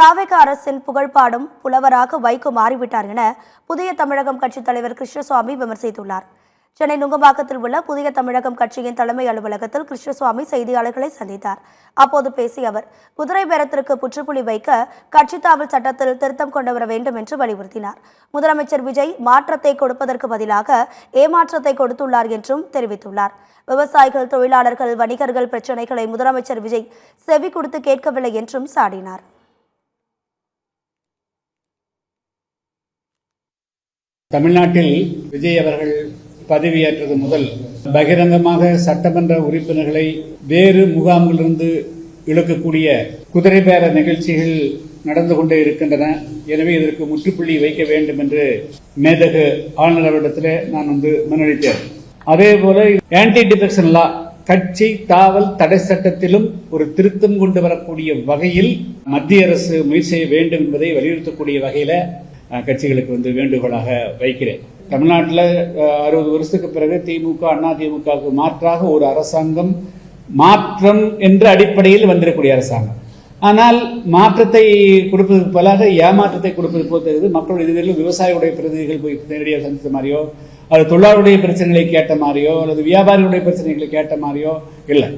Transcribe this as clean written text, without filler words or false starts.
தாவேக அரசின் புகழ்பாடும் புலவராக வைகோ மாறிவிட்டார் என புதிய தமிழகம் கட்சித் தலைவர் கிருஷ்ணசுவாமி விமர்சித்துள்ளார். சென்னை நுங்கம்பாக்கத்தில் உள்ள புதிய தமிழகம் கட்சியின் தலைமை அலுவலகத்தில் கிருஷ்ணசுவாமி செய்தியாளர்களை சந்தித்தார். அப்போது பேசிய அவர், குதிரை பேரத்திற்கு புற்றுப்புள்ளி வைக்க கட்சித் தாவல் சட்டத்தில் திருத்தம் கொண்டு வர வேண்டும் என்று வலியுறுத்தினார். முதலமைச்சர் விஜய் மாற்றத்தை கொடுப்பதற்கு பதிலாக ஏமாற்றத்தை கொடுத்துள்ளார் என்றும் தெரிவித்துள்ளார். விவசாயிகள், தொழிலாளர்கள், வணிகர்கள் பிரச்சினைகளை முதலமைச்சர் விஜய் செவி கொடுத்து கேட்கவில்லை என்றும் சாடினார். தமிழ்நாட்டில் விஜய் அவர்கள் பதவியேற்றது முதல் பகிரங்கமாக சட்டமன்ற உறுப்பினர்களை வேறு முகாம்களிலிருந்து இழுக்கக்கூடிய குதிரை பேர நிகழ்ச்சிகள் நடந்து கொண்டே இருக்கின்றன. எனவே இதற்கு முற்றுப்புள்ளி வைக்க வேண்டும் என்று மேதகு ஆளுநர் அவரிடத்தில் நான் முன்னெடுத்தேன். அதேபோல ஆன்டி டிஃபெக்ஷன் லா, கட்சி தாவல் தடை சட்டத்திலும் ஒரு திருத்தம் கொண்டு வரக்கூடிய வகையில் மத்திய அரசு முயற்சி செய்ய வேண்டும் என்பதை வலியுறுத்தக்கூடிய வகையில கட்சிகளுக்கு வேண்டுகோளாக வைக்கிறேன். தமிழ்நாட்டில் 60 வருஷத்துக்கு பிறகு திமுக, அண்ணா திமுகவுக்கு மாற்றாக ஒரு அரசாங்கம் மாற்றம் என்ற அடிப்படையில் வந்திருக்கக்கூடிய அரசாங்கம். ஆனால் மாற்றத்தை கொடுப்பதற்கு பதிலாக ஏமாற்றத்தை கொடுப்பது போல் தெரியுது. மக்களுடைய இதுவரையில் விவசாயிகளுடைய பிரதிநிதிகள் போய் நேரடியாக சந்தித்த மாதிரியோ, அல்லது தொழிலாளருடைய பிரச்சனைகளை கேட்ட மாதிரியோ, அல்லது வியாபாரிகளுடைய பிரச்சனைகளை கேட்ட மாதிரியோ இல்லை.